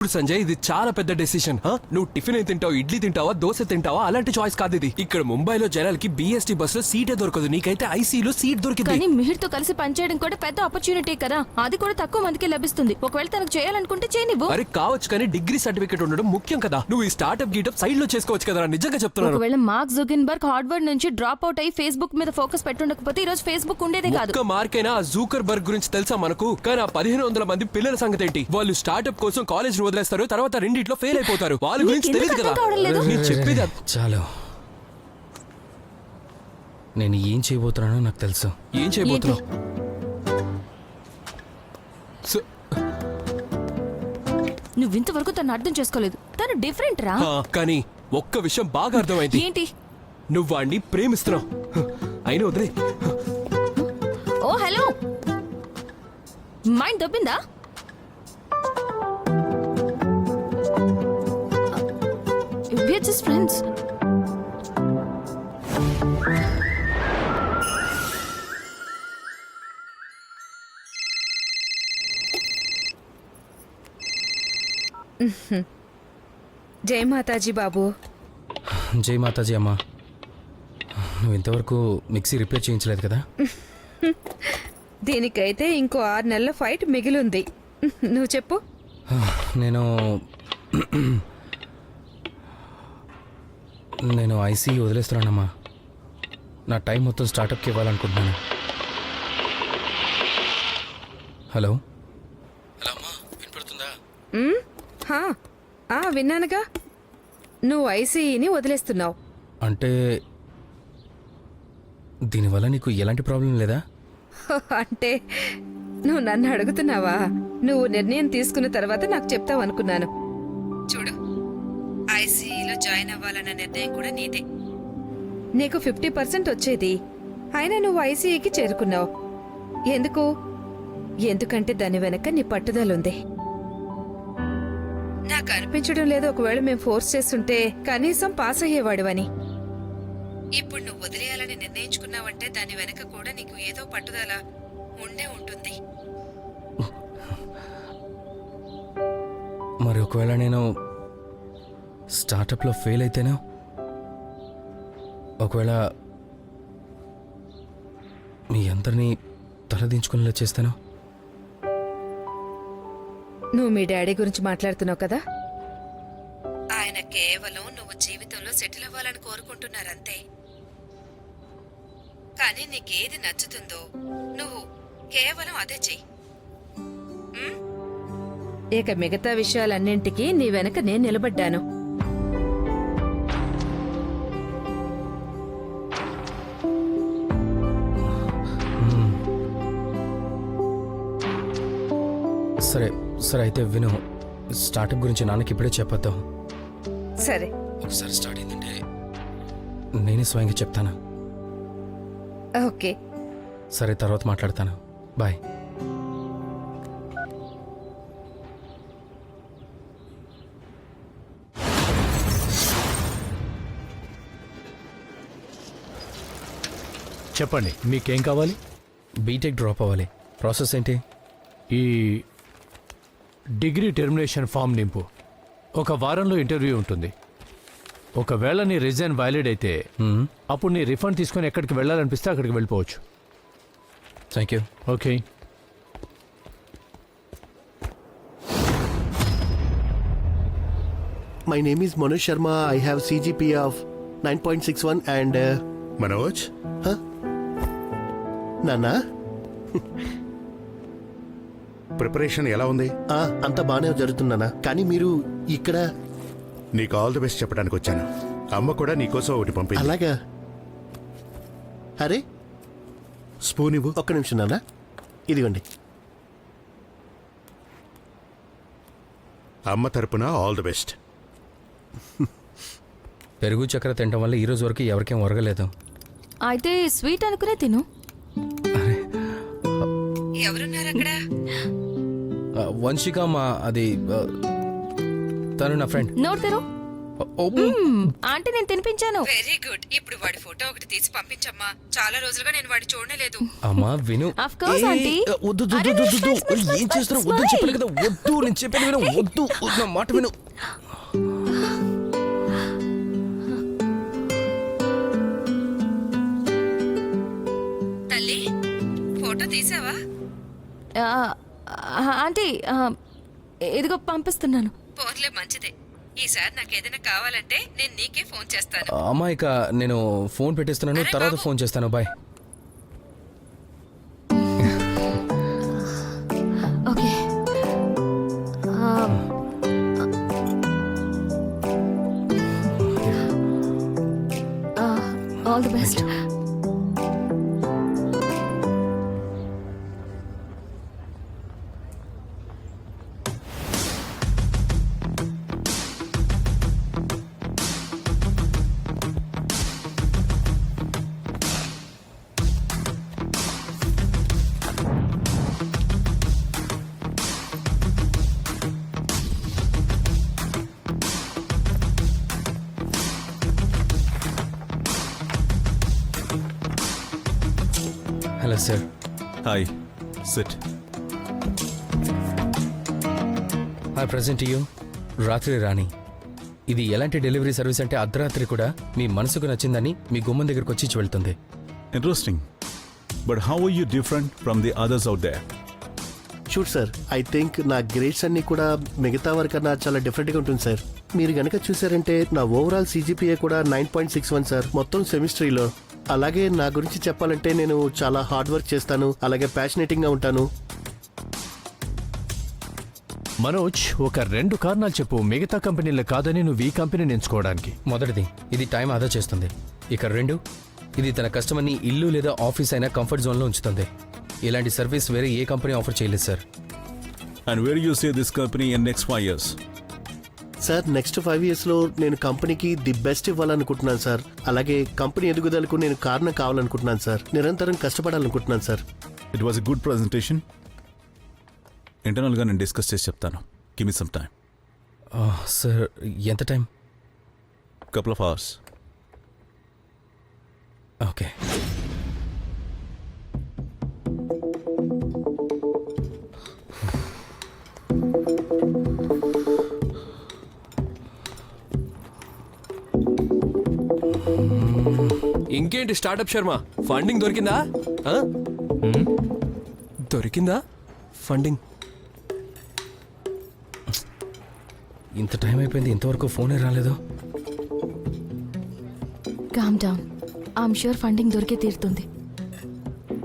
ఇప్పుడు సంజయ్ ఇది చాలా పెద్ద డెసిషన్. నువ్వు టిఫిన్ ఏం తింటావు, ఇడ్లీ తింటావా, దోశ తింటావా, అలాంటి చాయిస్ కాదు ఇది. ఇక్కడ ముంబైలో జనాలకి BST బస్ లో సీటే దొరకదు, నీకైతే ఐసీలో సీట్ దొరికింది. కానీ మిహిర్తో కలిసి పనిచేయడం కూడా పెద్ద ఆపర్చునిటీ కదా, అది కూడా తక్కువ మందికి లభిస్తుంది. ఒకవేళ తనకు చేయాలనుకుంటే చేయనివ్వు. అరే కావచ్చు, కానీ డిగ్రీ సర్టిఫికేట్ ఉండడం ముఖ్యం కదా. నువ్వు ఈ స్టార్ట్అప్ గీటప్ సైడ్ లో చేసుకోవచ్చు కదా, నిజంగా చెప్తున్నాను. ఒకవేళ మార్క్ జుగర్బర్గ్ హార్వర్డ్ నుంచి డ్రాప్ అవుట్ అయ్యి ఫేస్బుక్ మీద ఫోకస్ పెట్టుండకపోతే ఈ రోజు ఫేస్బుక్ ఉండేదే కాదు. ఒక్క మార్కైనా ఆ జూకర్బర్గ్ గురించి తెలుసా మనకు? కానీ ఆ 1500 మంది పిల్లల సంగతి ఏంటి? వాళ్ళు స్టార్ట్అప్ కోసం కాలేజ్ వదిలేస్తారు, తర్వాత రెండిట్లో ఫెయిల్ అయిపోతారు. వాళ్ళ గురించి తెలియదు కదా. నేను చెప్పేది చాలు, నేను ఏం చేయబోతున్నానో నాకు తెలుసు. ఏం చేయబోతున్నావు? నువ్వు ఇంతవరకు తను అర్థం చేసుకోలేదు. తను డిఫరెంట్ రా. కానీ ఒక్క విషయం బాగా అర్థమైంది. ఏంటి? నువ్వు వాడిని ప్రేమిస్తున్నావు. అయినా వదిలే. ఓ హలో, మైండ్ దొబ్బిందా? We're just friends. జై మాతాజీ బాబు. జై మాతాజీ అమ్మా. నువ్వు ఇంతవరకు మిక్సీ రిపేర్ చేయించలేదు కదా? దీనికైతే ఇంకో 6 నెలల ఫైట్ మిగిలింది. నువ్వు చెప్పు. నేను ఐసీ వదిలేస్తున్నానమ్మా. నా టైం మొత్తం స్టార్టప్కి ఇవ్వాలనుకుంటున్నాను. హలో హలో అమ్మా, వినపడుతుందా? విన్నానుగా, నువ్వు ఐసీఈని వదిలేస్తున్నావు. అంటే దీనివల్ల నీకు ఎలాంటి ప్రాబ్లం లేదా? అంటే నువ్వు నన్ను అడుగుతున్నావా? నువ్వు నిర్ణయం తీసుకున్న తర్వాత నాకు చెప్తావు అనుకున్నాను. చూడు, ఐసీఈలో జాయిన్ అవ్వాలన్న నిర్ణయం కూడా నీదే. నీకు 50% వచ్చేది, అయినా నువ్వు ఐసీఈకి చేరుకున్నావు. ఎందుకు? ఎందుకంటే దాని వెనక నీ పట్టుదలుంది. నాకు అనిపించడం లేదు ఒకవేళ మేము ఫోర్స్ చేస్తుంటే కనీసం పాస్ అయ్యేవాడివని. ఇప్పుడు నువ్వు వదిలేయాలని నిర్ణయించుకున్నావంటే దాని వెనక కూడా నీకు ఏదో పట్టుదల ఉండే ఉంటుంది. మరి ఒకవేళ నేను స్టార్టప్లో ఫెయిల్ అయితేనా? ఒకవేళ మీ అందరినీ తలదించుకునేలా చేస్తాను? నువ్వు మీ డాడీ గురించి మాట్లాడుతున్నావు కదా, ఆయన కేవలం నువ్వు జీవితంలో సెటిల్ అవ్వాలని కోరుకుంటున్నారంతే. కానీ నీకేది నచ్చుతుందో నువ్వు కేవలం అదే చెయ్యి. ఇక మిగతా విషయాలన్నింటికీ నీ వెనక నేను నిలబడ్డాను. సరే సరే, అయితే విను. స్టార్టప్ గురించి నాన్నకి ఇప్పుడే చెప్పొద్దాం. సరే, ఒకసారి స్టార్ట్ అయిందంటే నేనే స్వయంగా చెప్తాను. ఓకే. సరే, తర్వాత మాట్లాడతాను. బాయ్. చెప్పండి, మీకేం కావాలి? బీటెక్ డ్రాప్ అవ్వాలి. ప్రాసెస్ ఏంటి? ఈ డిగ్రీ టెర్మినేషన్ ఫామ్ నింపు. 1 వారంలో ఇంటర్వ్యూ ఉంటుంది. ఒకవేళ నీ రిజైన్ వ్యాలిడ్ అయితే అప్పుడు నీ రిఫండ్ తీసుకొని ఎక్కడికి వెళ్ళాలనిపిస్తే అక్కడికి వెళ్ళిపోవచ్చు. Thank you. Okay. My name is Manoj Sharma. I have CGPA of 9.61 and... Manoj? Huh? Nana? Preparation ఎలా ఉంది? అంత బాగానే జరుగుతున్నానా, కానీ మీరు ఇక్కడ... నీకు ఆల్ ది బెస్ట్ చెప్పడానికి వచ్చాను. అమ్మ కూడా నీకోసం ఒకటి పంపింది. అలాగా? అరే, స్పూన్ ఇవ్వు. ఒక్క నిమిషం నాన్న, ఇదిగోండి. అమ్మ తరపున ఆల్ ది బెస్ట్. పెరుగు చక్కెర తినడం వల్ల ఈరోజు వరకు ఎవరికేం ఒరగలేదు. అయితే స్వీట్ అనుకునే తిను. ఎవరున్నారు అక్కడ? వంశిక, మా అది తను నా ఫ్రెండ్. నోట్ తెరు. ఆంటీ నేను తినిపించాను. Very good. ఇప్పుడు వాడి ఫోటో ఒకటి తీసి పంపించమ్మా. చాలా రోజులుగా నేను వాడి చూడలేదు. అమ్మా విను. Of course, aunty. వద్దు అరే, smile. ఏం చేస్తున్నావు? వద్దు Smile. చెప్పాను కదా, వద్దు. నేను చెప్పాను విను, వద్దు. నా మాట విను. తల్లి, ఫోటో తీసావా? ఆంటీ ఇదిగో పంపిస్తున్నాను. పోర్లే, మంచిదే. ఈసారి నాకు ఏదైనా కావాలంటే నేను నీకే ఫోన్ చేస్తాను. అమ్మా ఇక నేను ఫోన్ పెట్టేస్తున్నాను, అరే తర్వాత బాబు. ఫోన్ చేస్తాను. Bye. Okay. All the best. Hello sir. Hi, sit. I present you రాత్రి రాణి. ఇది ఎలాంటి డెలివరీ సర్వీస్ అంటే అర్ధరాత్రి కూడా మీ మనసుకు నచ్చిందని మీ గుమ్మం దగ్గరకు వచ్చి ఇచ్చి వెళ్తుంది. Interesting. But how are you different from the others out there? Sure sir, I think నా గ్రేడ్స్ అన్ని కూడా మిగతా వారికన్నా చాలా డిఫరెంట్గా ఉంటుంది సార్. మీరు గనక చూసారంటే నా ఓవరాల్ CGPA కూడా 9.61 సార్, మొత్తం సెమిస్ట్రీలో. అలాగే నా గురించి చెప్పాలంటే నేను చాలా హార్డ్ వర్క్ చేస్తాను, అలాగే ప్యాషనేటింగ్గా ఉంటాను. మనోజ్, ఒక 2 కారణాలు చెప్పు మిగతా కంపెనీలు కాదని నువ్వు ఈ కంపెనీని ఎంచుకోవడానికి. మొదటిది, ఇది టైం ఆదా చేస్తుంది. ఇక 2, ఇది తన కస్టమర్ని ఇల్లు లేదా ఆఫీస్ అయినా కంఫర్ట్ జోన్లో ఉంచుతుంది. ఇలాంటి సర్వీస్ వేరే ఏ కంపెనీ ఆఫర్ చేయలేదు sir. And where do you see this company in next 5 years? Sir, next 5 ఇయర్స్లో నేను కంపెనీకి ది బెస్ట్ ఇవ్వాలనుకుంటున్నాను సార్. అలాగే కంపెనీ ఎదుగుదలకు నేను కారణం కావాలనుకుంటున్నాను సార్. నిరంతరం కష్టపడాలనుకుంటున్నాను sir. It was a good presentation. ఇంటర్నల్గా నేను డిస్కస్ చేసి చెప్తాను. Give me some time. Sir ఎంత time? Couple of hours. Okay. ఇంకేంటి స్టార్టప్ శర్మ, ఫండింగ్ దొరికిందా? ఆ? దొరికిందా ఫండింగ్? ఇంత టైం అయిపోయింది, ఇంతవరకు ఫోనే రాలేదు. Calm down. I'm sure funding దొరికే తీరుతుంది.